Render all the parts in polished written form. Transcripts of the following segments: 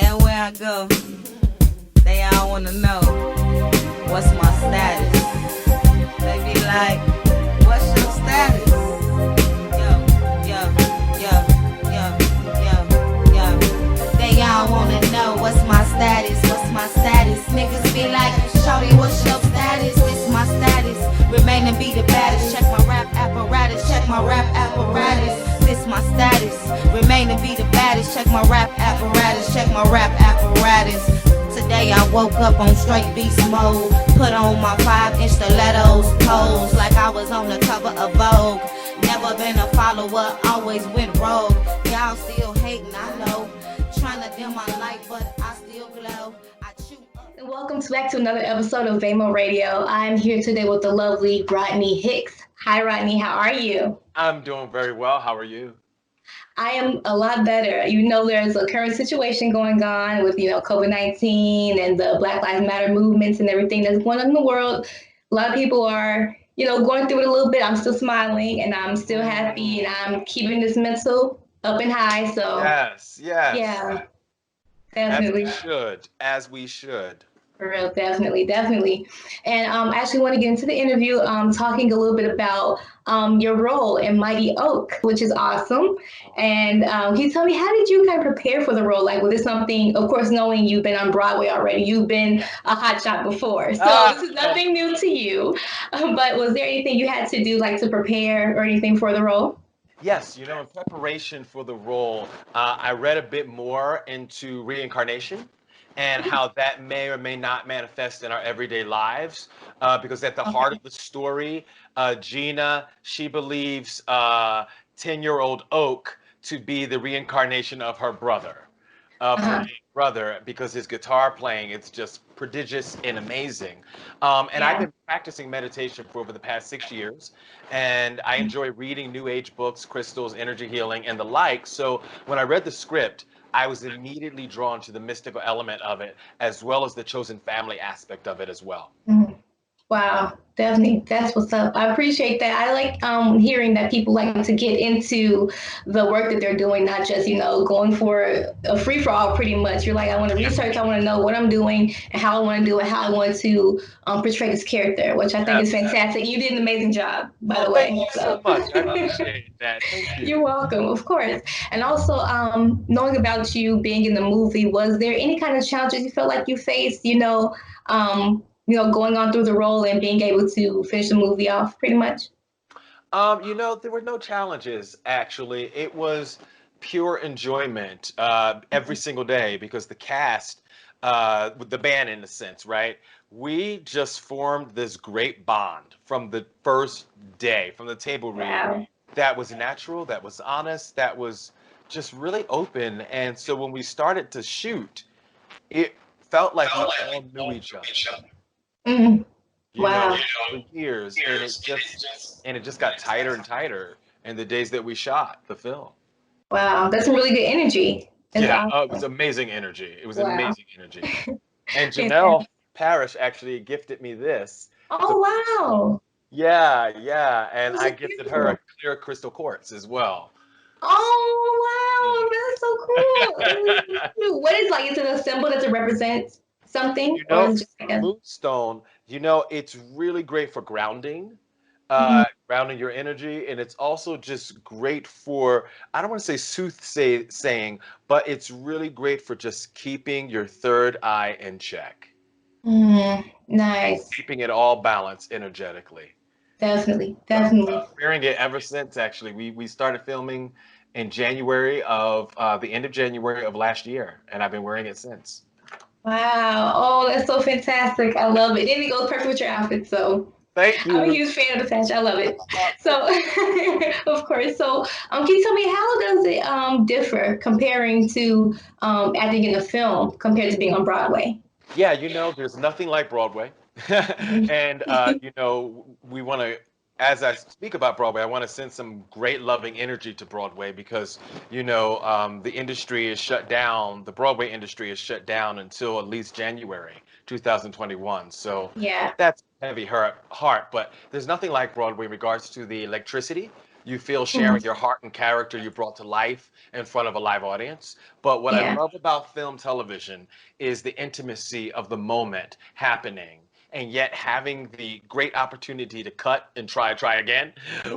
Everywhere I go, they all wanna know what's my status. They be like, what's your status? Yo, yo, yo, yo, yo, yo. They all wanna know what's my status, what's my status. Niggas be like, shawty, what's your status? It's my status. Remain and be the baddest. Check my rap apparatus, check my rap apparatus. This my status. Remain and be the baddest. Check my rap apparatus, check my rap apparatus. Today I woke up on straight beast mode. Put on my 5-inch stilettos, pose like I was on the cover of Vogue. Never been a follower, always went rogue. Y'all still hating, I know. Trying to dim my light, but I still glow. I chew up. Welcome back to another episode of Vamo Radio. I'm here today with the lovely Rodney Hicks. Hi, Rodney. How are you? I'm doing very well. How are you? I am a lot better. You know, there's a current situation going on with, COVID-19 and the Black Lives Matter movements and everything that's going on in the world. A lot of people are, going through it a little bit. I'm still smiling and I'm still happy and I'm keeping this mental up and high. So yes. Yeah, definitely. As we should. For real, definitely. And I actually want to get into the interview talking a little bit about your role in Mighty Oak, which is awesome. And can you tell me, how did you kind of prepare for the role? Like, was this something, of course, knowing you've been on Broadway already, you've been a hotshot before, so this is nothing new to you. But was there anything you had to do, like, to prepare or anything for the role? Yes, in preparation for the role, I read a bit more into reincarnation and how that may or may not manifest in our everyday lives, because at the heart of the story, Gina, she believes 10-year-old Oak to be the reincarnation of her brother, because his guitar playing, it's just prodigious and amazing. I've been practicing meditation for over the past 6 years, and I enjoy reading New Age books, crystals, energy healing, and the like. So when I read the script, I was immediately drawn to the mystical element of it, as well as the chosen family aspect of it as well. Mm-hmm. Wow, definitely. That's what's up. I appreciate that. I like hearing that people like to get into the work that they're doing, not just, going for a free-for-all pretty much. You're like, I want to research, I want to know what I'm doing and how I want to do it, how I want to portray this character, which I think is fantastic. You did an amazing job, by the way. Thank you so much. I appreciate that. Thank you. You're welcome, of course. And also, knowing about you being in the movie, was there any kind of challenges you felt like you faced, going on through the role and being able to finish the movie off pretty much? There were no challenges, actually. It was pure enjoyment every single day, because the cast, with the band in a sense, right? We just formed this great bond from the first day, from the table read. Wow. That was natural, that was honest, that was just really open. And so when we started to shoot, it felt like we all knew each other. Mm. Wow. For years, and it just got tighter and tighter in the days that we shot the film. Wow, that's some really good energy. Awesome. It was amazing energy. Amazing energy. And Janelle Parrish actually gifted me this. Oh, wow. Yeah, and I gifted her a clear crystal quartz as well. Oh, wow, that's so cool. What is, like, is it a symbol that represents something? Moonstone, it's really great for grounding, grounding your energy, and it's also just great for, I don't want to say soothsaying, but it's really great for just keeping your third eye in check. Nice. Keeping it all balanced energetically. Definitely. Wearing it ever since, actually. We started filming in January of, the end of January of last year, and I've been wearing it since. Wow. Oh, that's so fantastic. I love it. And it goes perfect with your outfit. So thank you. I'm a huge fan of the patch. I love it. So, of course. So, can you tell me, how does it differ comparing to acting in a film compared to being on Broadway? Yeah, there's nothing like Broadway. And, we want to, as I speak about Broadway, I want to send some great loving energy to Broadway, because, the industry is shut down. The Broadway industry is shut down until at least January 2021. So that's heavy heart, but there's nothing like Broadway in regards to the electricity. You feel sharing your heart and character you brought to life in front of a live audience. But what I Yeah. love about film television is the intimacy of the moment happening, and yet having the great opportunity to cut and try again.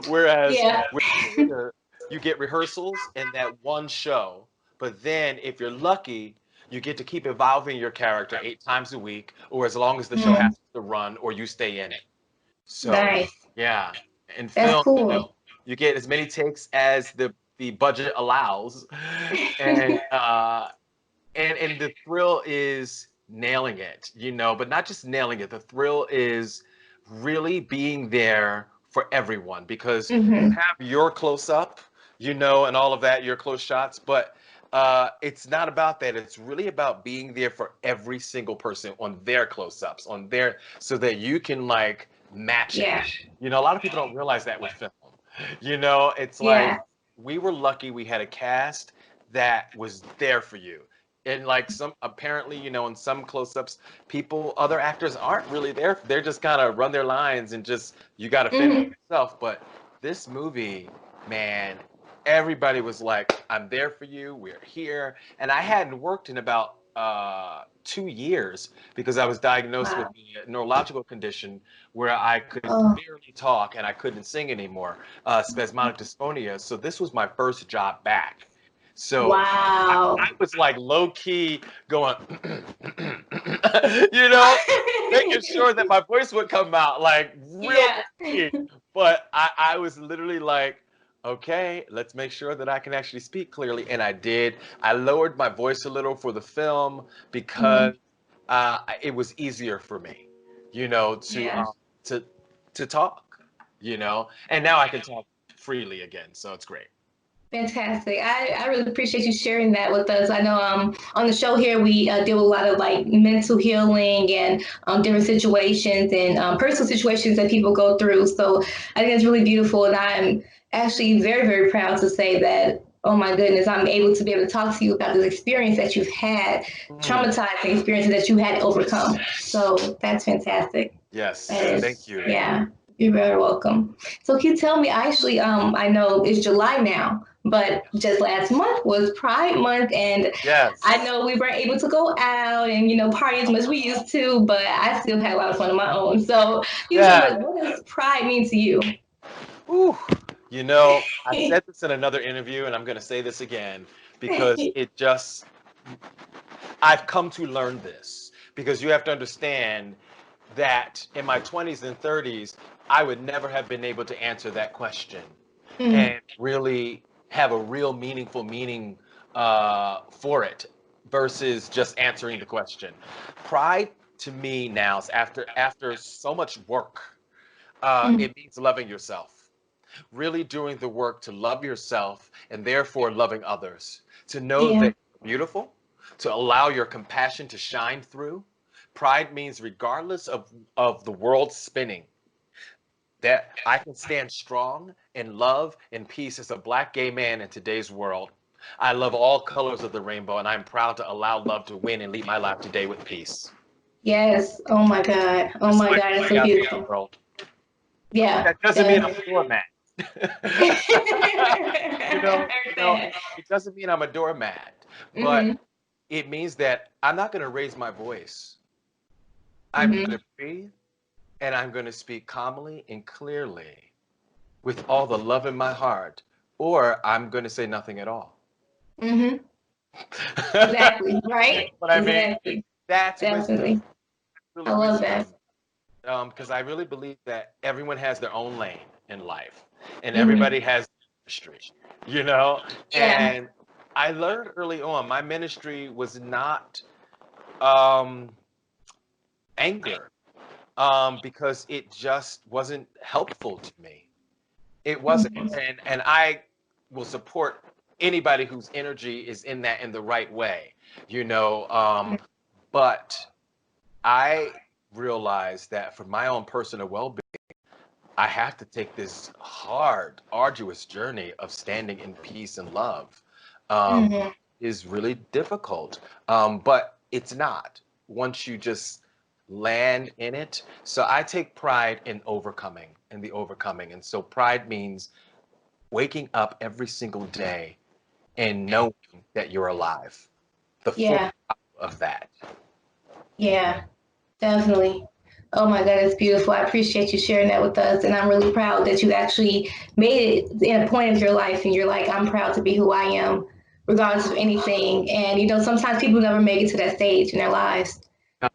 Whereas Yeah. with theater, you get rehearsals in that one show, but then if you're lucky, you get to keep evolving your character 8 times a week, or as long as the show Mm, has to run, or you stay in it. So, nice. yeah, in That's film, cool. you get as many takes as the budget allows, and and the thrill is nailing it, but not just nailing it. The thrill is really being there for everyone, because you Hmm. have your close up, and all of that, your close shots, but it's not about that. It's really about being there for every single person on their close ups, on their, so that you can like match it. Yeah. A lot of people don't realize that with film. It's like Yeah. we were lucky we had a cast that was there for you. And like some, apparently, in some close-ups, other actors aren't really there. They're just kind of run their lines and just, you got to fend for Hmm. yourself. But this movie, man, everybody was like, I'm there for you. We're here. And I hadn't worked in about 2 years because I was diagnosed with Wow. a neurological condition where I could Oh, barely talk and I couldn't sing anymore, spasmodic dysphonia. So this was my first job back. So I wow. was like low key going, you know, making sure that my voice would come out like real Yeah. key. But I was literally like, okay, let's make sure that I can actually speak clearly. And I did. I lowered my voice a little for the film Hmm. because it was easier for me, Yeah. to talk, and now I can talk freely again. So it's great. Fantastic. I really appreciate you sharing that with us. I know on the show here we deal with a lot of like mental healing and different situations and personal situations that people go through. So I think it's really beautiful, and I'm actually very, very proud to say that. Oh my goodness, I'm able to be able to talk to you about this experience that you've had, Mm, traumatizing experiences that you had to overcome. So that's fantastic. yes, That thank is, you. yeah, you're very welcome. So can you tell me, actually, I know it's July now, but just last month was Pride Month, and I Yes. know we weren't able to go out and, party as much as we used to, but I still had a lot of fun on my own. So you tell Yeah. me, what does Pride mean to you? Ooh. I said this in another interview, and I'm going to say this again because I've come to learn this, because you have to understand that in my 20s and 30s, I would never have been able to answer that question Mm, and really have a real meaningful meaning for it versus just answering the question. Pride to me now is after so much work. mm, It means loving yourself, really doing the work to love yourself and therefore loving others, to know yeah. that you're beautiful, to allow your compassion to shine through. Pride means regardless of the world spinning, that I can stand strong in love and peace as a black gay man in today's world. I love all colors of the rainbow, and I'm proud to allow love to win and lead my life today with peace. Yes. Oh my God. Oh Just so my I God. can It's bring so out the beautiful. world. Yeah. That doesn't mean I'm That's, a doormat. I heard that. It doesn't mean I'm a doormat, but Hmm. it means that I'm not going to raise my voice. I'm Hmm. going to breathe, and I'm going to speak calmly and clearly with all the love in my heart, or I'm going to say nothing at all. Hmm. Exactly. You know Right? what I mean? Exactly. That's wisdom, Definitely. I really love that. wisdom. Because I really believe that everyone has their own lane in life, and Hmm. everybody has ministry, you know. Yeah. And I learned early on, my ministry was not um, anger, because it just wasn't helpful to me. It wasn't, Hmm. and I will support anybody whose energy is in the right way, you know. But I realized that for my own personal well-being, I have to take this hard, arduous journey of standing in peace and love. Um, Hmm. is really difficult, but it's not once you just land in it. So I take pride in the overcoming. And so pride means waking up every single day and knowing that you're alive. The full Yeah. of that. Yeah. Definitely. Oh my God, it's beautiful. I appreciate you sharing that with us. And I'm really proud that you actually made it in a point of your life and you're like, I'm proud to be who I am, regardless of anything. And, you know, sometimes people never make it to that stage in their lives.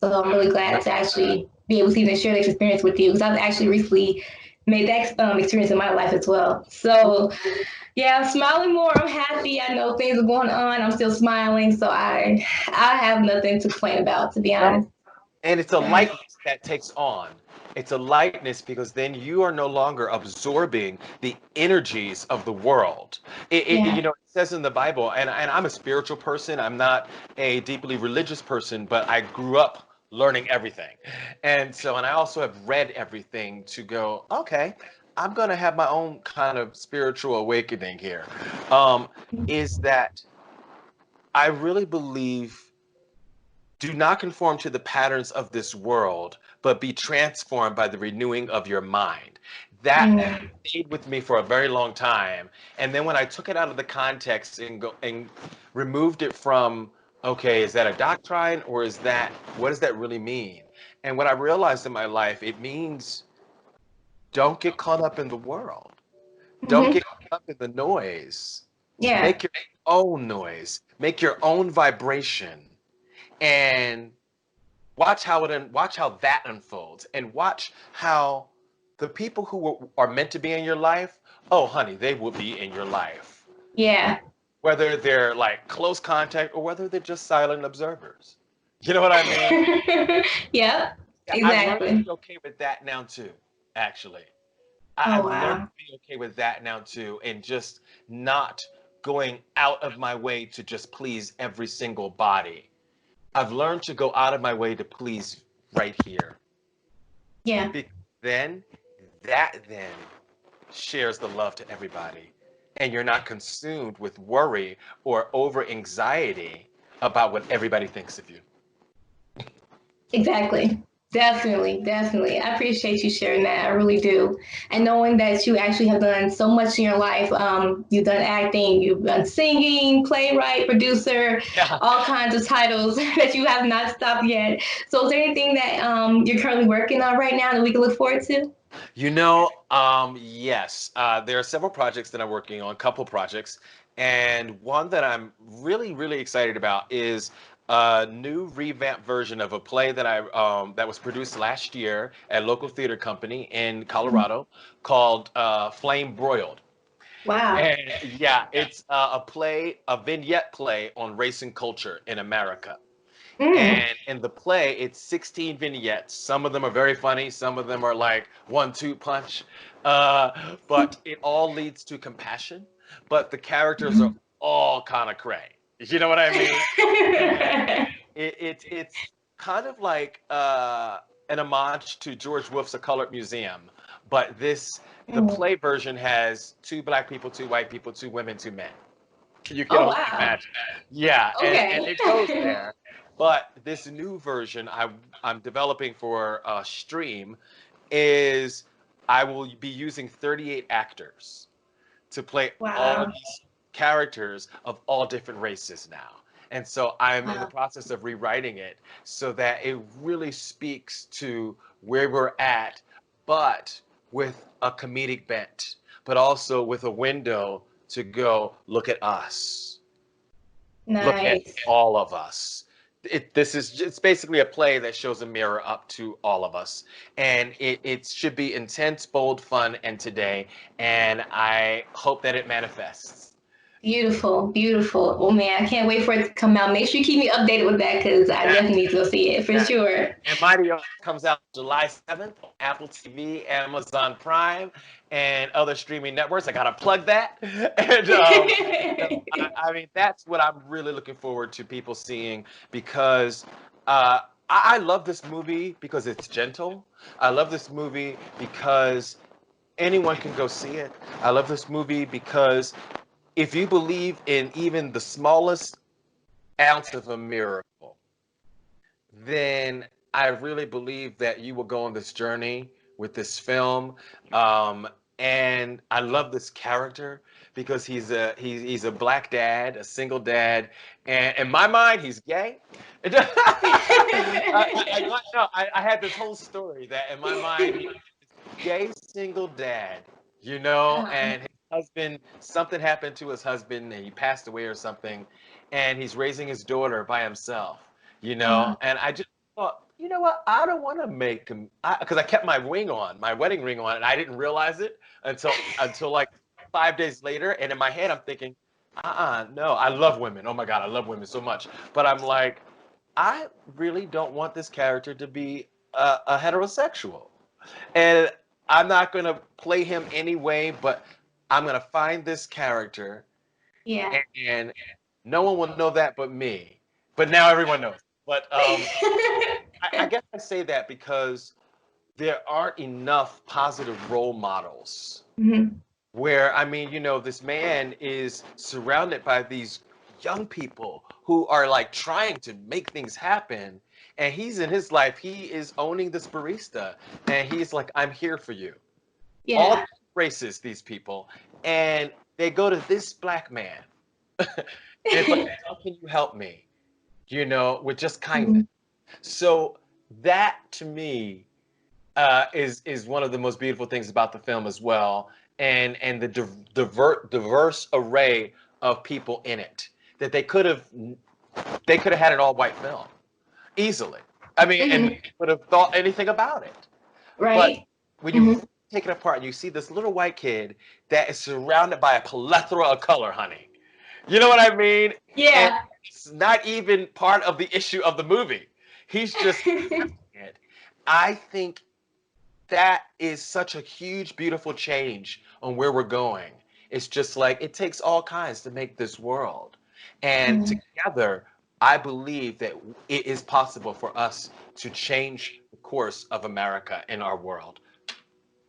So I'm really glad to actually be able to even share this experience with you because I've actually recently made that experience in my life as well. So yeah, I'm smiling more. I'm happy. I know things are going on. I'm still smiling. So I have nothing to complain about, to be honest. And it's a lightness that takes on. It's a lightness because then you are no longer absorbing the energies of the world. Yeah. You know, it says in the Bible, and I'm a spiritual person. I'm not a deeply religious person, but I grew up learning everything. And so, and I also have read everything to go, okay, I'm going to have my own kind of spiritual awakening here. Is that I really believe do not conform to the patterns of this world, but be transformed by the renewing of your mind. That Mm. stayed with me for a very long time. And then when I took it out of the context and removed it from, okay, is that a doctrine or is that, what does that really mean? And what I realized in my life, it means don't get caught up in the world. Don't Hmm. get caught up in the noise. Yeah. Make your own noise. Make your own vibration. And watch how that unfolds, and watch how the people who are meant to be in your life, oh honey, they will be in your life, Yeah. whether they're like close contact or whether they're just silent observers. You know what I mean? Yep. Yeah, I've learned to Exactly. be okay with that now too, actually. Oh I've learned wow. to be okay with that now too, and just not going out of my way to just please every single body. I've learned to go out of my way to please right here. Yeah. Because then that then shares the love to everybody. And you're not consumed with worry or over anxiety about what everybody thinks of you. Exactly. Definitely, definitely. I appreciate you sharing that. I really do. And knowing that you actually have done so much in your life. You've done acting, you've done singing, playwright, producer, Yeah. all kinds of titles that you have not stopped yet. So is there anything that you're currently working on right now that we can look forward to? You know, yes, there are several projects that I'm working on, couple projects, and one that I'm really, really excited about is a new revamped version of a play that that was produced last year at a local theater company in Colorado called Flame Broiled. Wow. And yeah, it's a play, a vignette play on race and culture in America. Mm. And in the play, it's 16 vignettes. Some of them are very funny. Some of them are like 1-2 punch. But it all leads to compassion. But the characters are all kind of cray. You know what I mean? And it's kind of like an homage to George Wolfe's A Colored Museum. But the Mm. play version has 2 black people, 2 white people, 2 women, 2 men. You can Oh only wow. imagine. Yeah, and Okay. it goes there. But this new version I'm developing for stream is I will be using 38 actors to play all Wow. these characters of all different races now. And so I'm in the Wow. process of rewriting it so that it really speaks to where we're at, but with a comedic bent, but also with a window to go, look at us. Look at Nice. all of us. It's basically a play that shows a mirror up to all of us, and it should be intense, bold, fun, and today. And I hope that it manifests. Beautiful, beautiful. Oh man, I can't wait for it to come out. Make sure you keep me updated with that because I Yeah, definitely need to go see it for yeah. sure. And Mighty Oaks comes out July 7th on Apple TV, Amazon Prime, and other streaming networks. I gotta plug that. And I mean, that's what I'm really looking forward to people seeing because I love this movie because it's gentle. I love this movie because anyone can go see it. I love this movie because if you believe in even the smallest ounce of a miracle, then I really believe that you will go on this journey with this film. Um, and I love this character because he's a black dad, a single dad, and in my mind he's gay. I had this whole story that in my mind he's a gay single dad, you know, and his husband, something happened to his husband and he passed away or something, and he's raising his daughter by himself, you know, and I just thought, you know what, I don't want to make him, because I kept my ring on, my wedding ring on, and I didn't realize it until like 5 days later, and in my head I'm thinking, no, I love women. Oh my God, I love women so much. But I'm like, I really don't want this character to be a heterosexual. And I'm not going to play him anyway, but I'm going to find this character Yeah. and no one will know that but me. But now everyone knows. But I guess I say that because there aren't enough positive role models where, I mean, you know, this man is surrounded by these young people who are like trying to make things happen. And he's in his life, he is owning this barista. And he's like, I'm here for you. Yeah. All races, these people. And they go to this black man. And it's like, how can you help me? You know, with just kindness. So that to me is one of the most beautiful things about the film as well, and the diverse array of people in it that they could have had an all white film easily. I mean, and would have thought anything about it. But Right. when you take it apart and you see this little white kid that is surrounded by a plethora of color, honey. You know what I mean? And Yeah. it's not even part of the issue of the movie. He's just it. I think that is such a huge, beautiful change on where we're going. It's just like it takes all kinds to make this world. And together, I believe that it is possible for us to change the course of America in our world.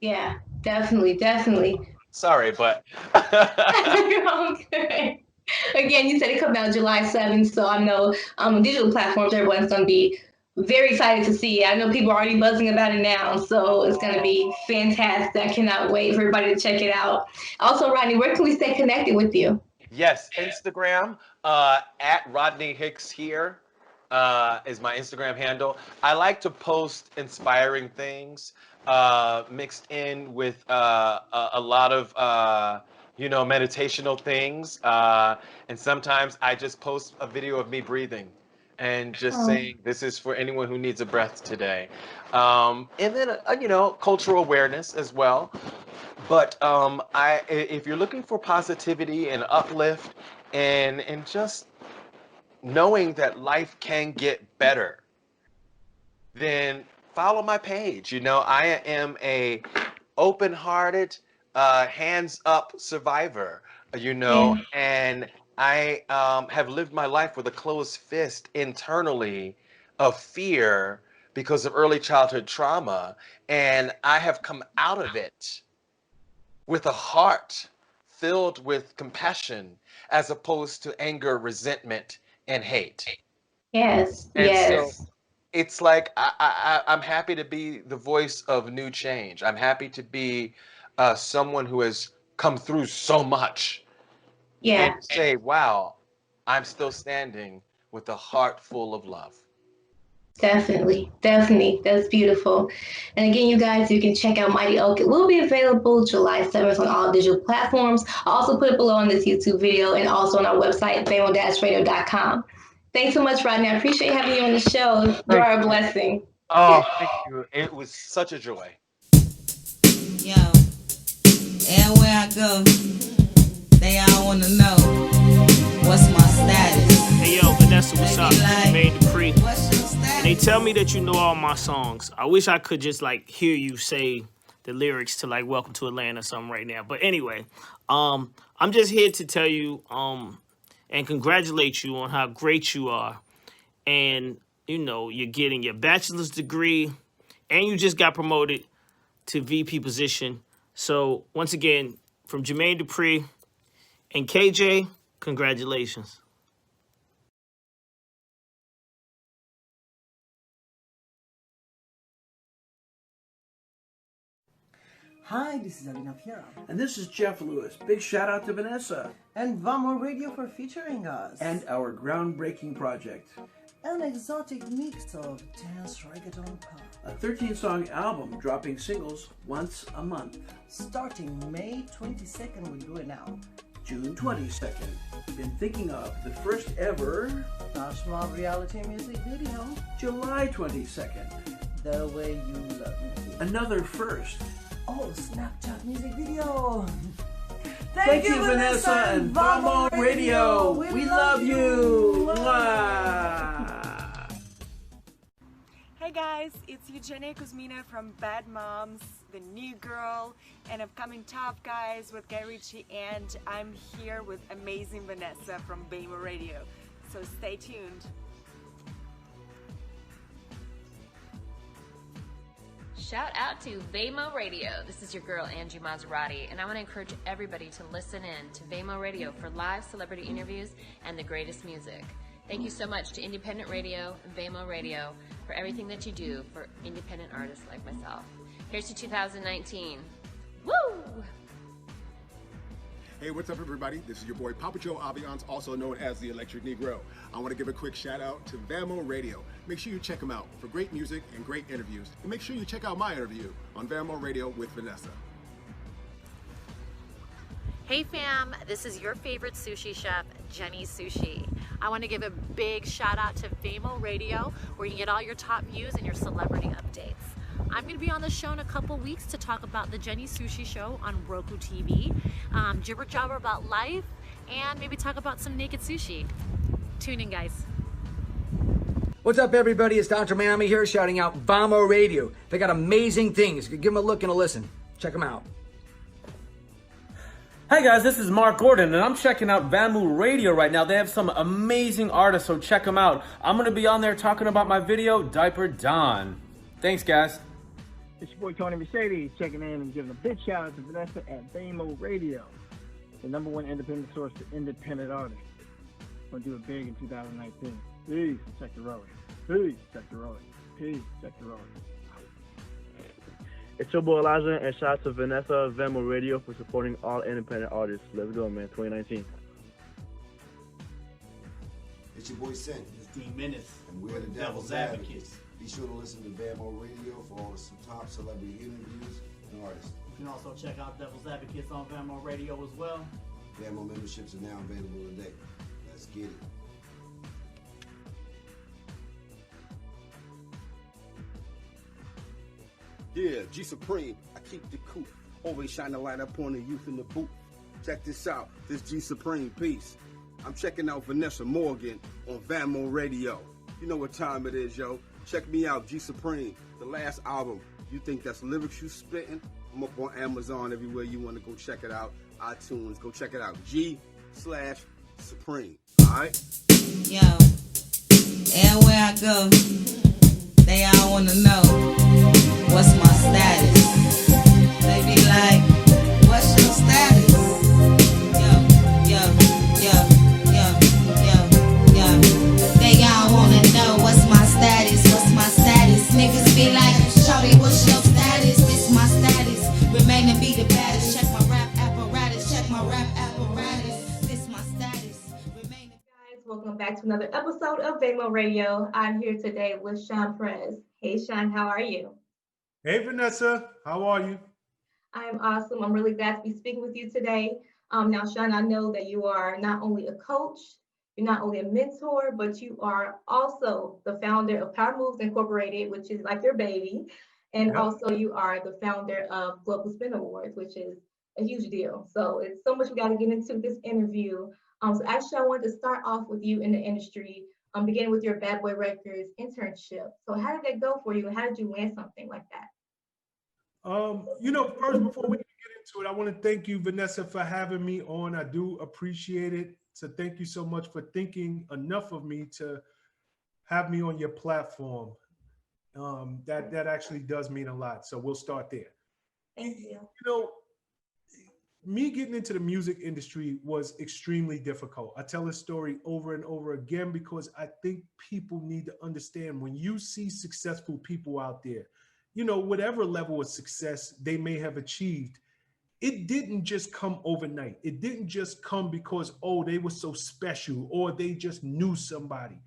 Yeah, definitely, definitely. Sorry, but Okay. Again, you said it comes out July 7th, so I know digital platforms, everyone's going to be very excited to see it. I know people are already buzzing about it now, so it's going to be fantastic. I cannot wait for everybody to check it out. Also, Rodney, where can we stay connected with you? yes, Instagram at Rodney Hicks here is my Instagram handle. I like to post inspiring things mixed in with a lot of meditational things, and sometimes I just post a video of me breathing and just saying this is for anyone who needs a breath today, and then cultural awareness as well. But if you're looking for positivity and uplift, and just knowing that life can get better, then follow my page. You know, I am a open-hearted, hands-up survivor. You know, and I have lived my life with a closed fist internally of fear because of early childhood trauma, and I have come out of it with a heart filled with compassion as opposed to anger, resentment, and hate. Yes, And so yes. it's like I'm happy to be the voice of new change. I'm happy to be someone who has come through so much and Yeah. say, wow, I'm still standing with a heart full of love. Definitely, definitely. That's beautiful. And again, you guys, you can check out Mighty Oak. It will be available July 7th on all digital platforms. I'll also put it below on this YouTube video and also on our website, famo-radio.com. Thanks so much, Rodney. I appreciate having you on the show. You are a blessing. Oh, thank you. It was such a joy. Yo, everywhere I go, they all wanna know what's my status. Hey yo, Vanessa, what's They up? be like, Jermaine Dupri. what's your status? And they tell me that you know all my songs. I wish I could just like hear you say the lyrics to like Welcome to Atlanta or something right now. But anyway, I'm just here to tell you and congratulate you on how great you are. And you know, you're getting your bachelor's degree and you just got promoted to VP position. So once again, from Jermaine Dupri and KJ, congratulations. Hi, this is Alina Piera. And this is Jeff Lewis. Big shout out to Vanessa. And Vamo Radio for featuring us. And our groundbreaking project. An exotic mix of dance, reggaeton, pop. A 13-song album dropping singles once a month. Starting May 22nd, we do it now. June 22nd. Been thinking of the first ever Flash Mob reality music video. July 22nd. The Way You Love Me. Another first. Oh, Snapchat music video. Thank you, Vanessa and Vamo Radio. We love you. Mwah. Hey guys, it's Eugenia Kuzmina from Bad Moms, The New Girl, and upcoming Top Guys with Guy Ritchie, and I'm here with amazing Vanessa from Vamo Radio. So stay tuned. Shout out to Vamo Radio. This is your girl, Angie Maserati, and I want to encourage everybody to listen in to Vamo Radio for live celebrity interviews and the greatest music. Thank you so much to Independent Radio and Vamo Radio for everything that you do for independent artists like myself. Here's to 2019. Woo! Hey, what's up, everybody? This is your boy Papa Joe Aviance, also known as the Electric Negro. I want to give a quick shout out to Vamo Radio. Make sure you check them out for great music and great interviews. And make sure you check out my interview on Vamo Radio with Vanessa. Hey fam, this is your favorite sushi chef, Jenny Sushi. I want to give a big shout out to Vamo Radio, where you can get all your top news and your celebrity updates. I'm going to be on the show in a couple weeks to talk about the Jenny Sushi Show on Roku TV, jibber jabber about life, and maybe talk about some naked sushi. Tune in, guys. What's up, everybody? It's Dr. Miami here, shouting out Vamo Radio. They got amazing things. Give them a look and a listen. Check them out. Hey guys, this is Mark Gordon, and I'm checking out Vamo Radio right now. They have some amazing artists, so check them out. I'm going to be on there talking about my video, Diaper Don. Thanks, guys. It's your boy Tony Mercedes checking in and giving a big shout out to Vanessa at Vamo Radio, the #1 independent source for independent artists. Gonna do it big in 2019. Peace, check the rolling. Peace, check the rolling. Peace, check the rolling. It's your boy Elijah, and shout out to Vanessa of Vamo Radio for supporting all independent artists. Let's go, man, 2019. It's your boy Sin. It's Dean Menace. And we're the Devil's Advocates. Be sure to listen to Vamo Radio for all the top celebrity interviews and artists. You can also check out Devil's Advocates on Vamo Radio as well. Vamo memberships are now available today. Let's get it. Yeah, G Supreme, I keep the coupe. Always shine the light up on the youth in the booth. Check this out, this G Supreme piece. I'm checking out Vanessa Morgan on Vamo Radio. You know what time it is, yo. Check me out, G Supreme, the last album. You think that's lyrics you spitting? I'm up on Amazon everywhere you want to go check it out. iTunes, go check it out. G/Supreme. Alright? Yo, everywhere I go, they all wanna know what's my status. They be like, what's your status? Yo. They all wanna know what's my status, what's my status. Niggas be like, shawty, what's your status? This my status, remain to be the baddest. Check my rap apparatus, check my rap apparatus. This my status, remain. Guys, welcome back to another episode of Vamo Radio. I'm here today with Shawn Prez. Hey Shawn, how are you? Hey Vanessa, how are you? I'm awesome. I'm really glad to be speaking with you today. Now, Shawn, I know that you are not only a coach, you're not only a mentor, but you are also the founder of Power Moves Incorporated, which is like your baby. And also you are the founder of Global Spin Awards, which is a huge deal. So it's so much we got to get into this interview. So actually, I wanted to start off with you in the industry, beginning with your Bad Boy Records internship. So how did that go for you? And how did you land something like that? First, before we get into it, I want to thank you, Vanessa, for having me on. I do appreciate it. So thank you so much for thinking enough of me to have me on your platform. That actually does mean a lot. So we'll start there. Thank you. Me getting into the music industry was extremely difficult. I tell this story over and over again because I think people need to understand when you see successful people out there, you know, whatever level of success they may have achieved, it didn't just come overnight. It didn't just come because, oh, they were so special or they just knew somebody.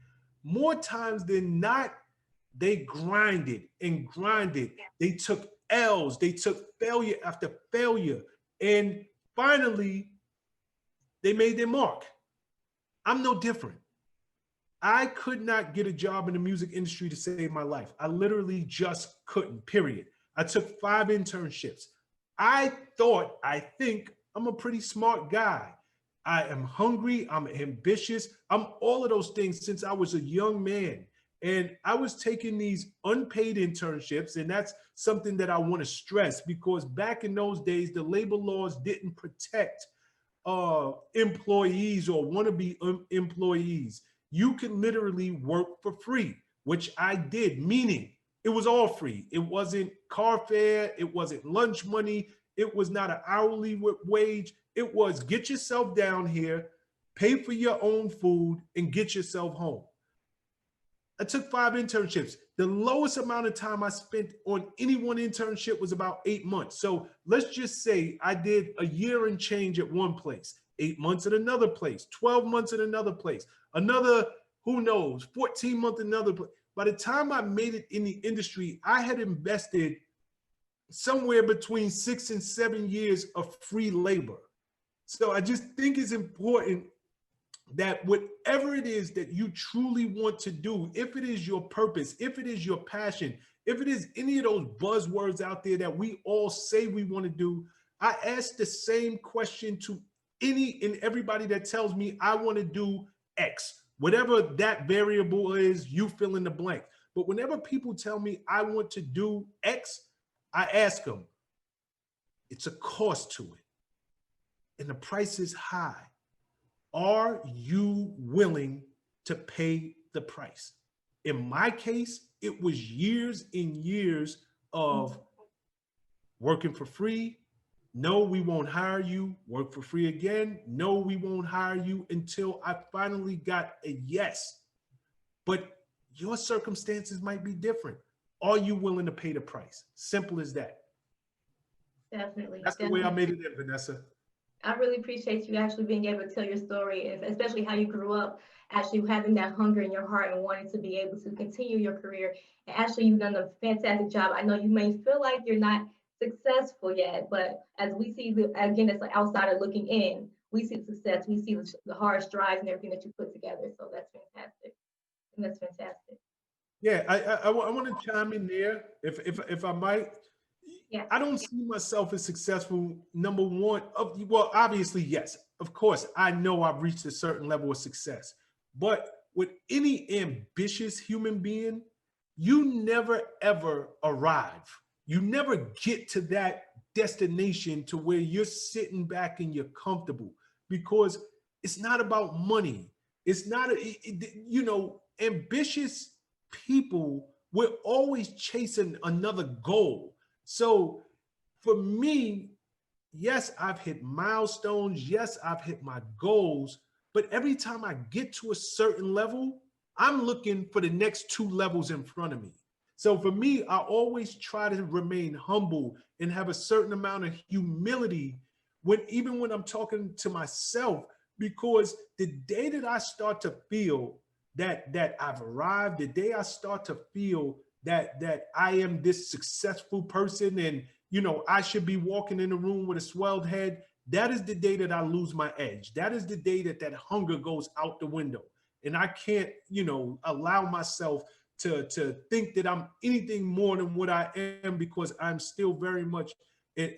More times than not, they grinded and grinded. They took L's, they took failure after failure, and finally, they made their mark. I'm no different. I could not get a job in the music industry to save my life. I literally just couldn't, period. I took 5 internships. I think I'm a pretty smart guy. I am hungry, I'm ambitious, I'm all of those things since I was a young man. And I was taking these unpaid internships, and that's something that I want to stress, because back in those days, the labor laws didn't protect employees or wannabe employees. You could literally work for free, which I did, meaning it was all free. It wasn't car fare, it wasn't lunch money, it was not an hourly wage. It was get yourself down here, pay for your own food, and get yourself home. I took 5 internships. The lowest amount of time I spent on any one internship was about 8 months. So let's just say I did a year and change at one place, 8 months at another place, 12 months at another place, another, who knows, 14 months at another place. By the time I made it in the industry, I had invested somewhere between 6 and 7 years of free labor. So I just think it's important that whatever it is that you truly want to do, if it is your purpose, if it is your passion, if it is any of those buzzwords out there that we all say we want to do, I ask the same question to any and everybody that tells me I want to do X. Whatever that variable is, you fill in the blank. But whenever people tell me I want to do X, I ask them, it's a cost to it. And the price is high. Are you willing to pay the price? In my case, it was years and years of working for free. No, we won't hire you. Work for free again. No, we won't hire you, until I finally got a yes. But your circumstances might be different. Are you willing to pay the price? Simple as that. Definitely. That's the way I made it in, Vanessa. I really appreciate you actually being able to tell your story, and especially how you grew up, actually having that hunger in your heart and wanting to be able to continue your career. And actually, you've done a fantastic job. I know you may feel like you're not successful yet, but as we see, again, as an outsider looking in, we see the success, we see the hard strides and everything that you put together. So that's fantastic. And that's fantastic. Yeah, I want to chime in there, if I might. Yeah. I don't see myself as successful. Number one, well, obviously, yes, of course, I know I've reached a certain level of success. But with any ambitious human being, you never ever arrive. You never get to that destination to where you're sitting back and you're comfortable, because it's not about money. It's not, you know, ambitious people, we're always chasing another goal. So for me, yes, I've hit milestones. Yes, I've hit my goals. But every time I get to a certain level, I'm looking for the next 2 levels in front of me. So for me, I always try to remain humble and have a certain amount of humility even when I'm talking to myself, because the day that I start to feel that I've arrived, the day I start to feel that I am this successful person and, you know, I should be walking in a room with a swelled head, that is the day that I lose my edge. That is the day that hunger goes out the window. And I can't, you know, allow myself to think that I'm anything more than what I am, because I'm still very much an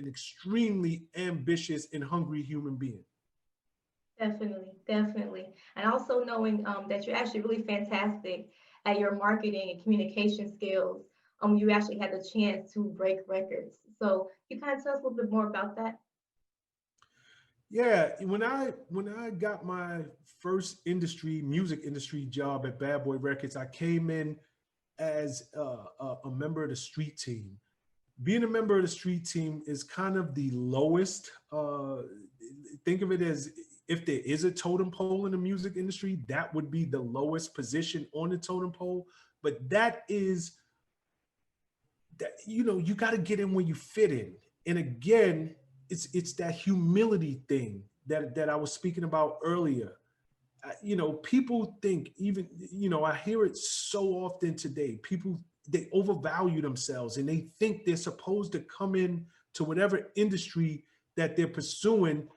extremely ambitious and hungry human being. Definitely, definitely. And also knowing that you're actually really fantastic at your marketing and communication skills. You actually had the chance to break records. So you kind of tell us a little bit more about that? Yeah, when I got my first music industry job at Bad Boy Records, I came in as a member of the street team. Being a member of the street team is kind of the lowest. Think of it as, if there is a totem pole in the music industry, that would be the lowest position on the totem pole. But that is that, you know, you got to get in where you fit in. And again, it's that humility thing that I was speaking about earlier. You know, people think, even, you know, I hear it so often today, people, they overvalue themselves and they think they're supposed to come in to whatever industry that they're pursuing,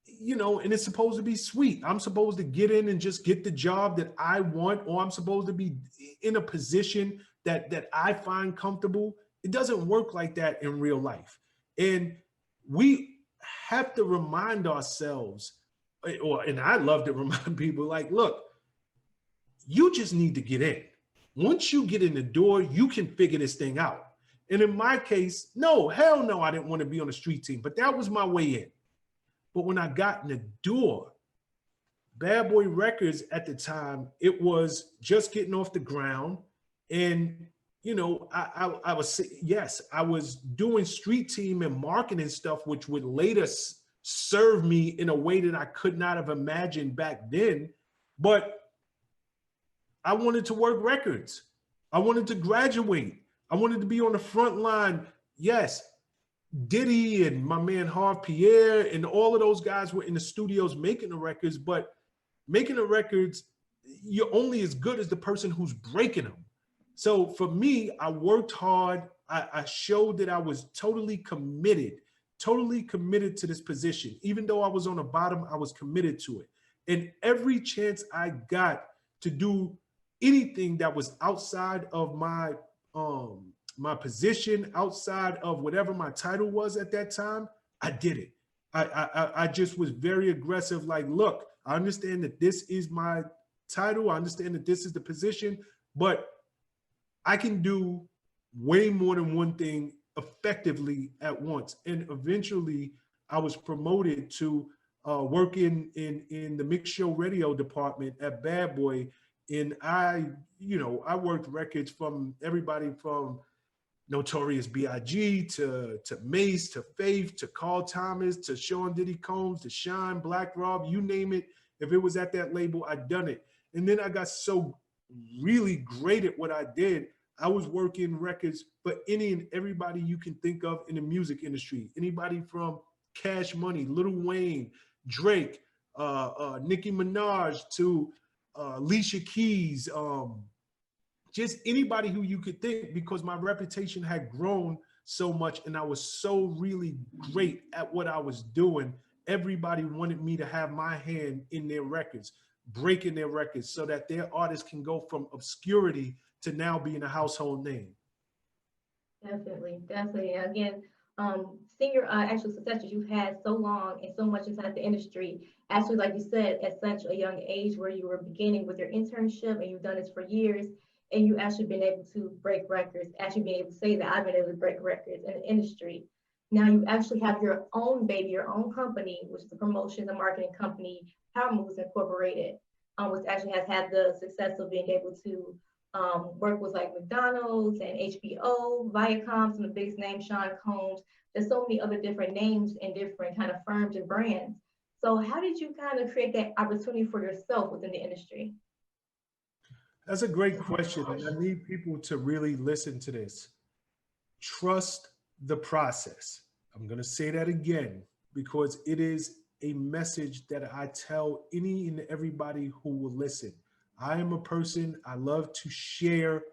you know, and it's supposed to be sweet. I'm supposed to get in and just get the job that I want, or I'm supposed to be in a position that I find comfortable. It doesn't work like that in real life. And we have to remind ourselves, and I love to remind people, like, look, you just need to get in. Once you get in the door, you can figure this thing out. And in my case, no, hell no, I didn't want to be on the street team, but that was my way in. But when I got in the door, Bad Boy Records at the time, it was just getting off the ground. And, you know, I was, yes, I was doing street team and marketing stuff, which would later serve me in a way that I could not have imagined back then. But I wanted to work records. I wanted to graduate. I wanted to be on the front line. Yes, Diddy and my man Harv Pierre and all of those guys were in the studios making the records, but making the records, you're only as good as the person who's breaking them. So for me, I worked hard. I showed that I was totally committed to this position. Even though I was on the bottom, I was committed to it. And every chance I got to do anything that was outside of my my position, outside of whatever my title was at that time, I did it. I just was very aggressive. Like, look, I understand that this is my title. I understand that this is the position, but I can do way more than one thing effectively at once. And eventually I was promoted to work in the mixed show radio department at Bad Boy. And I worked records from everybody from Notorious B.I.G. to Mace, to Faith, to Carl Thomas, to Sean Diddy Combs, to Shine, Black Rob, you name it. If it was at that label, I'd done it. And then I got so really great at what I did. I was working records for any and everybody you can think of in the music industry. Anybody from Cash Money, Lil Wayne, Drake, Nicki Minaj, to Alicia Keys, just anybody who you could think, because my reputation had grown so much and I was so really great at what I was doing. Everybody wanted me to have my hand in their records, breaking their records so that their artists can go from obscurity to now being a household name. Definitely. Again, seeing your actual successes you've had so long and so much inside the industry, actually, like you said, at such a young age where you were beginning with your internship and you've done this for years, and you actually been able to break records, actually being able to say that I've been able to break records in the industry. Now you actually have your own baby, your own company, which is a promotion and marketing company, Power Moves Incorporated, which actually has had the success of being able to work with like McDonald's and HBO, Viacom, some of the biggest names, Sean Combs. There's so many other different names and different kind of firms and brands. So how did you kind of create that opportunity for yourself within the industry? That's a great question, and I need people to really listen to this. Trust the process. I'm going to say that again because it is a message that I tell any and everybody who will listen. I am a person, I love to share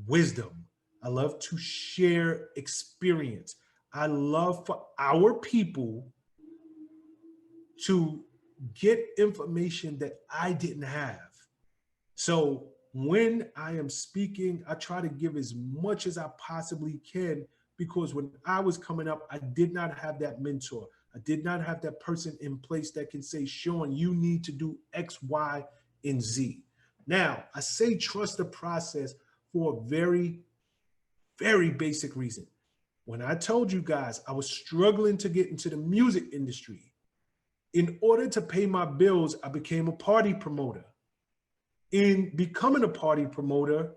wisdom. I love to share experience. I love for our people to get information that I didn't have. So when I am speaking, I try to give as much as I possibly can, because when I was coming up, I did not have that mentor. I did not have that person in place that can say, Shawn, you need to do X, Y, and Z. Now, I say trust the process for a very, very basic reason. When I told you guys I was struggling to get into the music industry, in order to pay my bills, I became a party promoter. In becoming a party promoter,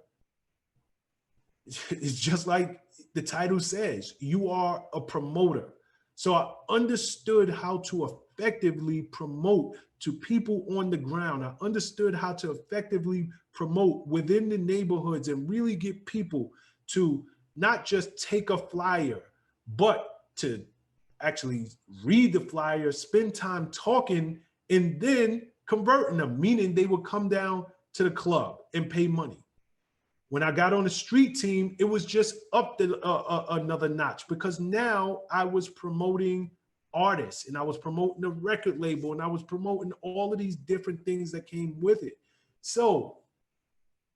it's just like the title says, you are a promoter. So I understood how to effectively promote to people on the ground. I understood how to effectively promote within the neighborhoods and really get people to not just take a flyer, but to actually read the flyer, spend time talking, and then converting them, meaning they would come down to the club and pay money. When I got on the street team, it was just up to another notch, because now I was promoting artists and I was promoting a record label and I was promoting all of these different things that came with it. So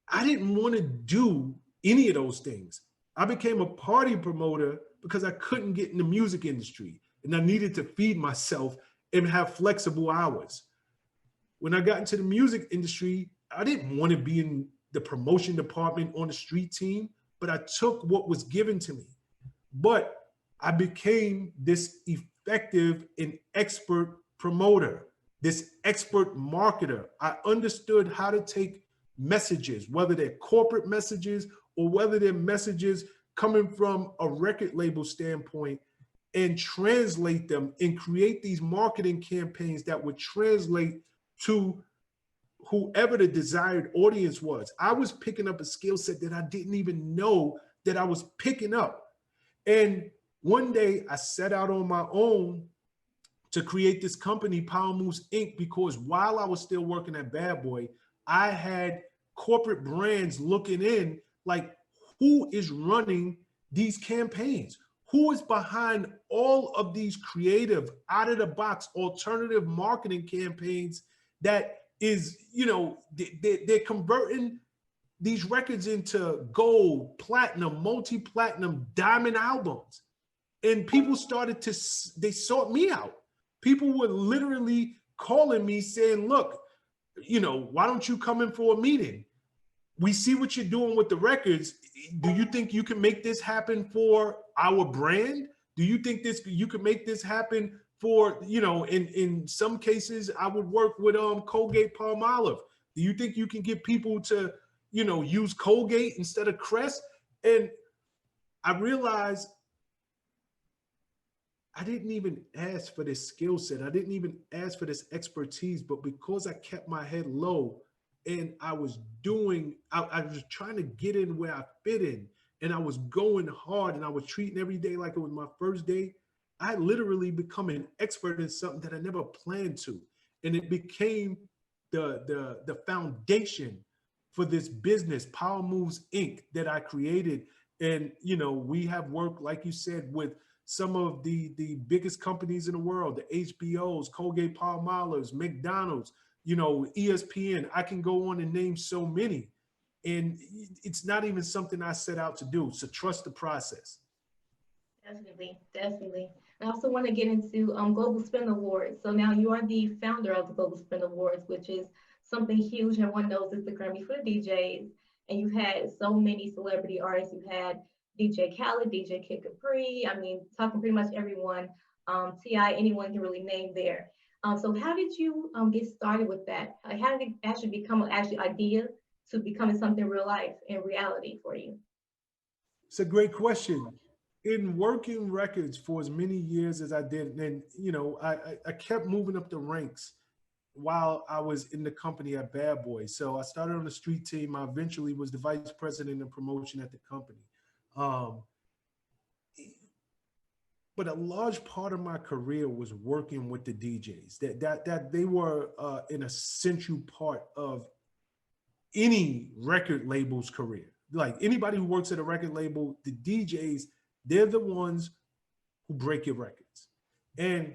I didn't want to do any of those things. I became a party promoter because I couldn't get in the music industry and I needed to feed myself and have flexible hours. When I got into the music industry, I didn't want to be in the promotion department on the street team, but I took what was given to me. But I became this effective and expert promoter, this expert marketer. I understood how to take messages, whether they're corporate messages or whether they're messages coming from a record label standpoint, and translate them and create these marketing campaigns that would translate to whoever the desired audience was. I was picking up a skill set that I didn't even know that I was picking up. And one day I set out on my own to create this company, Power Moves Inc., because while I was still working at Bad Boy, I had corporate brands looking in like, who is running these campaigns? Who is behind all of these creative, out of the box, alternative marketing campaigns that is, you know, they're converting these records into gold, platinum, multi-platinum, diamond albums. And people started to, they sought me out. People were literally calling me saying, look, you know, why don't you come in for a meeting? We see what you're doing with the records. Do you think you can make this happen for our brand? Do you think you can make this happen for, you know, in some cases, I would work with Colgate Palmolive. Do you think you can get people to, you know, use Colgate instead of Crest? And I realized I didn't even ask for this skill set. I didn't even ask for this expertise, but because I kept my head low and I was doing, I was trying to get in where I fit in, and I was going hard and I was treating every day like it was my first day, I literally become an expert in something that I never planned to. And it became the foundation for this business, Power Moves Inc., that I created. And, you know, we have worked, like you said, with some of the biggest companies in the world, the HBOs, Colgate Palmolives, McDonald's, you know, ESPN. I can go on and name so many. And it's not even something I set out to do. So trust the process. Definitely, definitely. I also want to get into Global Spin Awards. So now you are the founder of the Global Spin Awards, which is something huge. Everyone knows it's the Grammy for the DJs. And you've had so many celebrity artists. You've had DJ Khaled, DJ Kid Capri. I mean, talking pretty much everyone, T.I., anyone can really name there. So how did you get started with that? How did it actually become an actual idea to becoming something real life and reality for you? It's a great question. In working records for as many years as I did, and you know, I kept moving up the ranks while I was in the company at Bad Boy. So I started on the street team. I eventually was the vice president of promotion at the company. But a large part of my career was working with the DJs. That they were an essential part of any record label's career. Like anybody who works at a record label, the DJs, they're the ones who break your records. And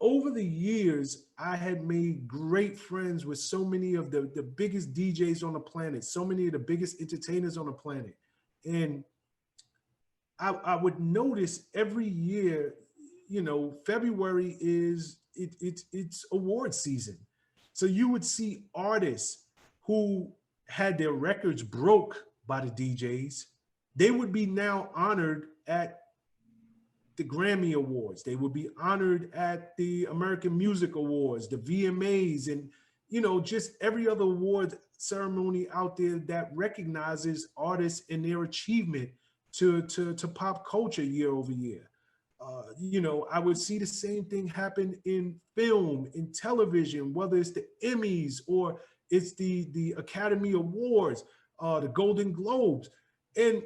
over the years, I had made great friends with so many of the biggest DJs on the planet, so many of the biggest entertainers on the planet. And I would notice every year, you know, February is it's award season. So you would see artists who had their records broke by the DJs. They would be now honored at the Grammy Awards. They would be honored at the American Music Awards, the VMAs, and, you know, just every other award ceremony out there that recognizes artists and their achievement to pop culture year over year. You know, I would see the same thing happen in film, in television, whether it's the Emmys or it's the Academy Awards, the Golden Globes. And,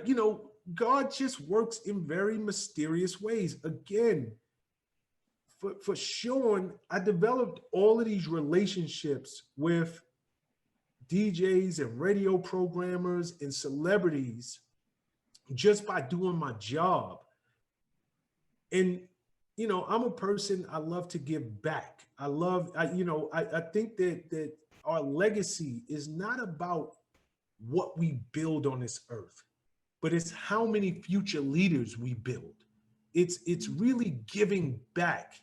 you know, God just works in very mysterious ways. Again, for Shawn, I developed all of these relationships with DJs and radio programmers and celebrities just by doing my job. And, you know, I'm a person, I love to give back. I think that our legacy is not about what we build on this earth, but it's how many future leaders we build. It's really giving back.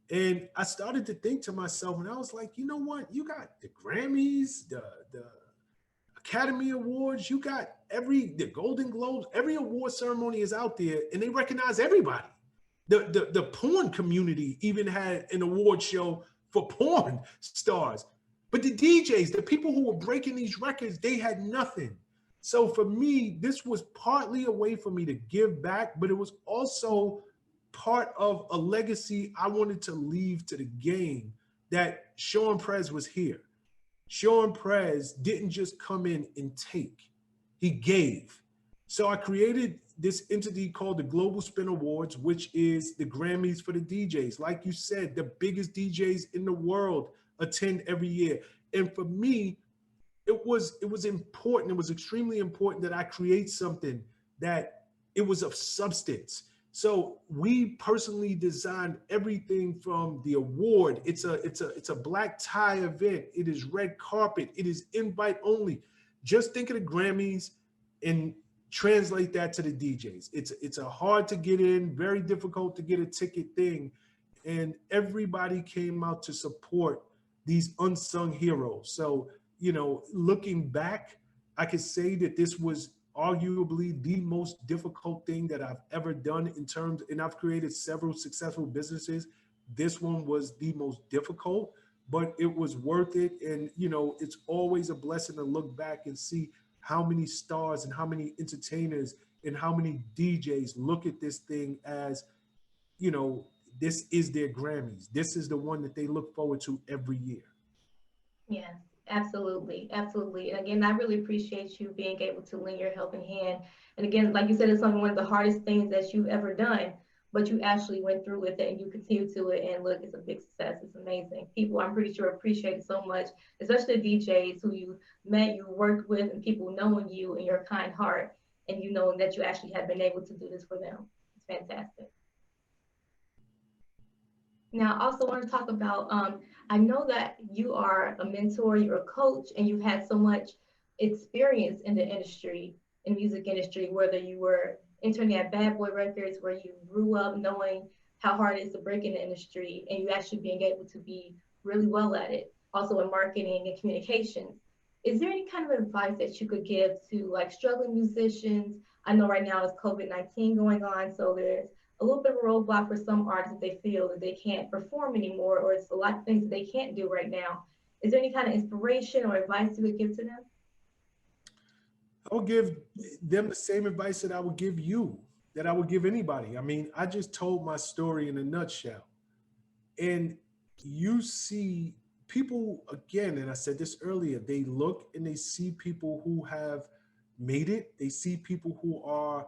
And I started to think to myself, and I was like, you know what? You got the Grammys, the Academy Awards, you got the Golden Globes, every award ceremony is out there, and they recognize everybody. The porn community even had an award show for porn stars. But the DJs, the people who were breaking these records, they had nothing. So for me, this was partly a way for me to give back, but it was also part of a legacy I wanted to leave to the game, that Shawn Prez was here. Shawn Prez didn't just come in and take, he gave. So I created this entity called the Global Spin Awards, which is the Grammys for the DJs. Like you said, the biggest DJs in the world attend every year. And for me, it was important, it was extremely important that I create something that it was of substance. So we personally designed everything from the award. It's a black tie event. It is red carpet. It is invite only. Just think of the Grammys and translate that to the DJs. It's a hard to get in, very difficult to get a ticket thing. And everybody came out to support these unsung heroes. So, you know, looking back, I could say that this was arguably the most difficult thing that I've ever done and I've created several successful businesses. This one was the most difficult, but it was worth it. And, you know, it's always a blessing to look back and see how many stars and how many entertainers and how many DJs look at this thing as, you know, this is their Grammys. This is the one that they look forward to every year. Yes. Absolutely. Absolutely. And again, I really appreciate you being able to lend your helping hand. And again, like you said, it's one of the hardest things that you've ever done, but you actually went through with it and you continue to it. And look, it's a big success. It's amazing. People, I'm pretty sure, appreciate it so much, especially the DJs who you met, you worked with, and people knowing you and your kind heart, and you knowing that you actually have been able to do this for them. It's fantastic. Now, I also want to talk about, I know that you are a mentor, you're a coach, and you've had so much experience in the industry, in music industry, whether you were interning at Bad Boy Records, where you grew up knowing how hard it is to break in the industry, and you actually being able to be really well at it, also in marketing and communications. Is there any kind of advice that you could give to like struggling musicians? I know right now it's COVID-19 going on, so there's a little bit of a roadblock for some artists if they feel that they can't perform anymore, or it's a lot of things that they can't do right now. Is there any kind of inspiration or advice you would give to them? I would give them the same advice that I would give you, that I would give anybody. I mean, I just told my story in a nutshell. And you see people, again, and I said this earlier, they look and they see people who have made it. They see people who are,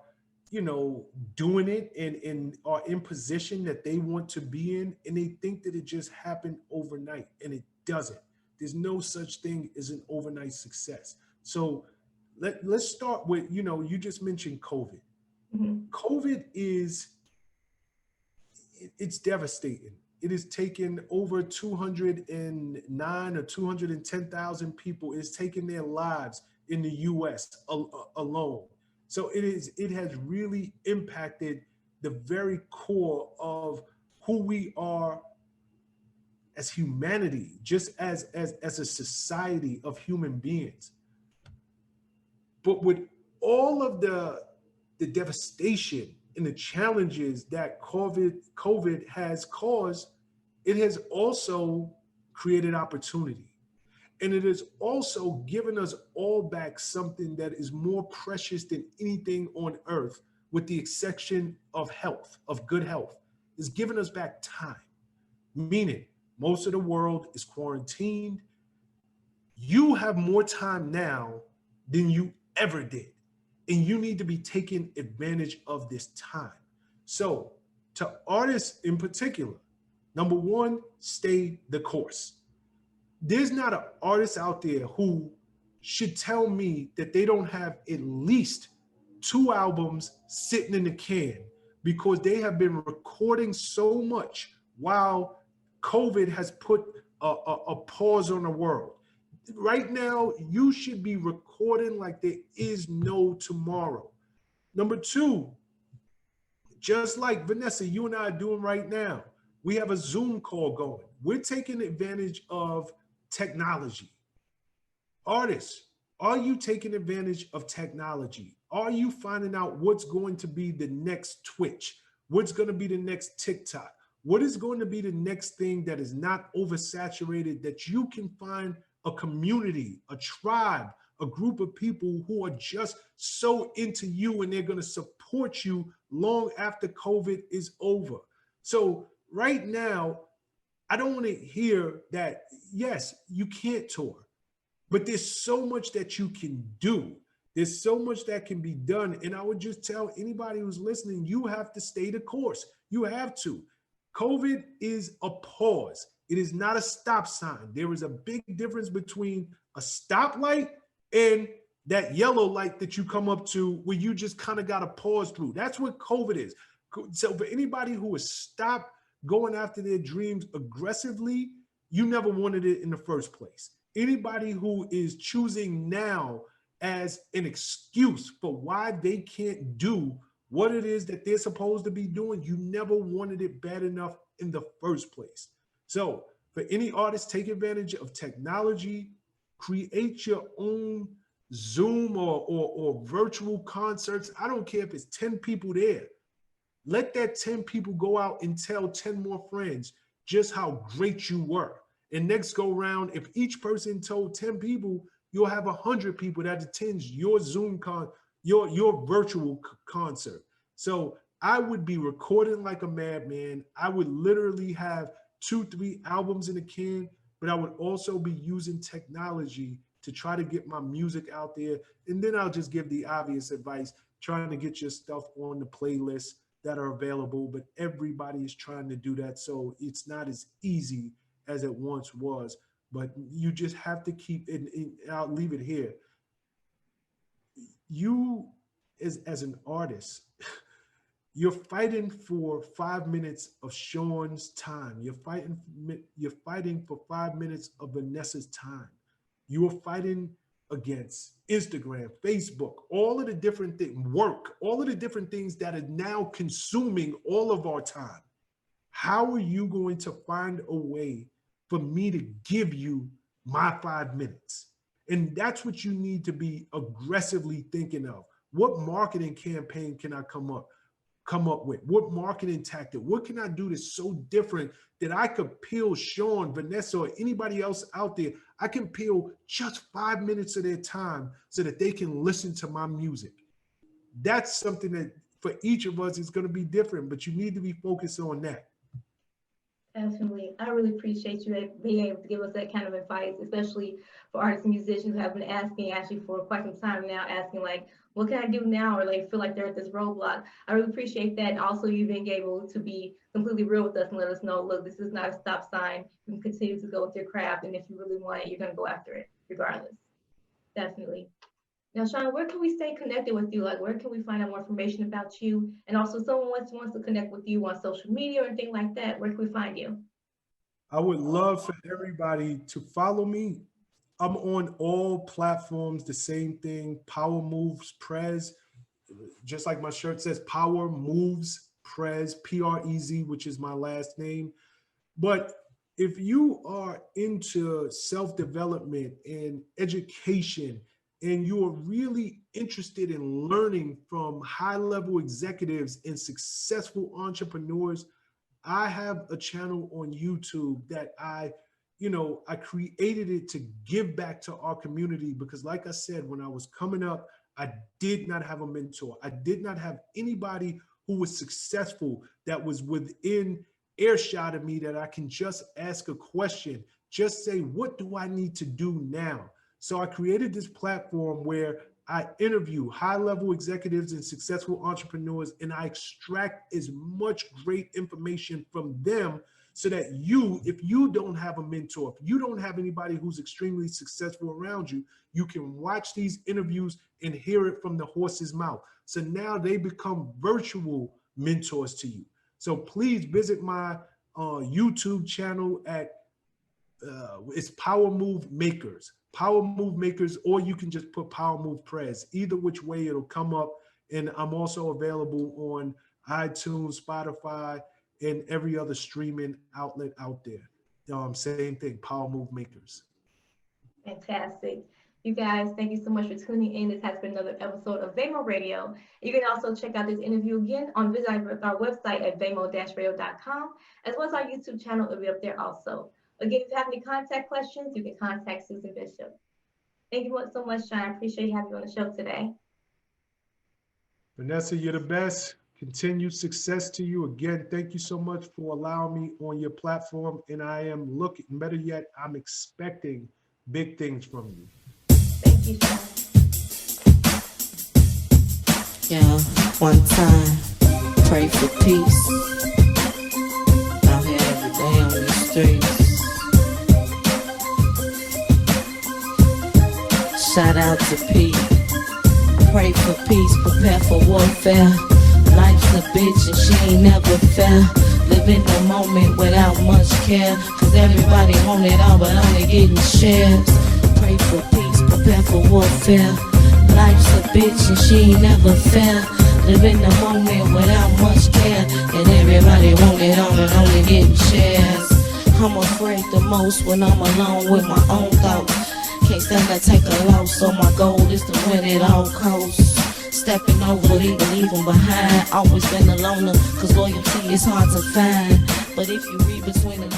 you know, doing it and are in position that they want to be in, and they think that it just happened overnight, and it doesn't. There's no such thing as an overnight success. So let's start with, you know, you just mentioned COVID. Mm-hmm. COVID it's devastating. It has taken over 209 or 210,000 people. It's taken their lives in the US alone. So it has really impacted the very core of who we are as humanity, just as a society of human beings. But with all of the devastation and the challenges that COVID has caused, it has also created opportunity. And it has also given us all back something that is more precious than anything on earth, with the exception of health, of good health, is giving us back time. Meaning, most of the world is quarantined. You have more time now than you ever did. And you need to be taking advantage of this time. So, to artists in particular, number one, stay the course. There's not an artist out there who should tell me that they don't have at least 2 albums sitting in the can because they have been recording so much while COVID has put a pause on the world. Right now, you should be recording like there is no tomorrow. Number 2, just like Vanessa, you and I are doing right now, we have a Zoom call going. We're taking advantage of technology. Artists, are you taking advantage of technology? Are you finding out what's going to be the next Twitch? What's going to be the next TikTok? What is going to be the next thing that is not oversaturated, that you can find a community, a tribe, a group of people who are just so into you and they're going to support you long after COVID is over? So right now, I don't want to hear that, yes, you can't tour, but there's so much that you can do. There's so much that can be done. And I would just tell anybody who's listening, you have to stay the course. You have to. COVID is a pause. It is not a stop sign. There is a big difference between a stoplight and that yellow light that you come up to where you just kind of got to pause through. That's what COVID is. So for anybody who has stopped going after their dreams aggressively, you never wanted it in the first place. Anybody who is choosing now as an excuse for why they can't do what it is that they're supposed to be doing, you never wanted it bad enough in the first place. So for any artist, take advantage of technology, create your own Zoom or virtual concerts. I don't care if it's 10 people there. Let that 10 people go out and tell 10 more friends just how great you were. And next go round, if each person told 10 people, you'll have 100 people that attends your Zoom your virtual concert. So I would be recording like a madman. I would literally have 2-3 albums in the can, but I would also be using technology to try to get my music out there. And then I'll just give the obvious advice, trying to get your stuff on the playlist that are available, but everybody is trying to do that. So it's not as easy as it once was, but you just have to keep it. I'll leave it here. You as an artist, you're fighting for 5 minutes of Shawn's time. You're fighting for 5 minutes of Vanessa's time. You are fighting against Instagram, Facebook, all of the different things, work, all of the different things that are now consuming all of our time. How are you going to find a way for me to give you my 5 minutes? And that's what you need to be aggressively thinking of. What marketing campaign can I come up with? What marketing tactic? What can I do that's so different that I could peel Shawn, Vanessa, or anybody else out there? I can peel just 5 minutes of their time so that they can listen to my music. That's something that for each of us is going to be different, but you need to be focused on that. Definitely. I really appreciate you being able to give us that kind of advice, especially for artists and musicians who have been asking actually for quite some time now, asking like, what can I do now? Or they feel like they're at this roadblock. I really appreciate that. And also you being able to be completely real with us and let us know, look, this is not a stop sign. You can continue to go with your craft. And if you really want it, you're going to go after it regardless. Definitely. Now, Shawn, where can we stay connected with you? Like, where can we find out more information about you? And also, someone wants to connect with you on social media or anything like that, where can we find you? I would love for everybody to follow me. I'm on all platforms, the same thing, Power Moves Prez. Just like my shirt says, Power Moves Prez, P-R-E-Z, which is my last name. But if you are into self-development and education, and you are really interested in learning from high-level executives and successful entrepreneurs, I have a channel on YouTube that I created it to give back to our community because like I said, when I was coming up, I did not have a mentor. I did not have anybody who was successful that was within earshot of me that I can just ask a question, just say, what do I need to do now? So I created this platform where I interview high-level executives and successful entrepreneurs, and I extract as much great information from them so that you, if you don't have a mentor, if you don't have anybody who's extremely successful around you, you can watch these interviews and hear it from the horse's mouth. So now they become virtual mentors to you. So please visit my YouTube channel at, it's Power Move Makers. Power Move Makers, or you can just put Power Move Prez. Either which way it'll come up. And I'm also available on iTunes, Spotify, and every other streaming outlet out there. Same thing, Power Move Makers. Fantastic. You guys, thank you so much for tuning in. This has been another episode of Vamo Radio. You can also check out this interview again on visit our website at vamo-radio.com, as well as our YouTube channel. It'll be up there also. Again, if you have any contact questions, you can contact Susan Bishop. Thank you so much, Shawn. I appreciate you having me on the show today. Vanessa, you're the best. Continued success to you. Again, thank you so much for allowing me on your platform. And I am looking, better yet, I'm expecting big things from you. Thank you, Shawn. Yeah, one time, pray for peace. Out here every day on these streets. Shout out to Pete. Pray for peace, prepare for warfare. Life's a bitch and she ain't never fair. Live in the moment without much care. Cause everybody want it all but only getting shares. Pray for peace, prepare for warfare. Life's a bitch and she ain't never fair. Live in the moment without much care. And everybody want it all but only getting shares. I'm afraid the most when I'm alone with my own thoughts. Can't stand to take a loss, so my goal is to win it all costs. Stepping over, leaving behind. Always been a loner, cause loyalty is hard to find. But if you read between the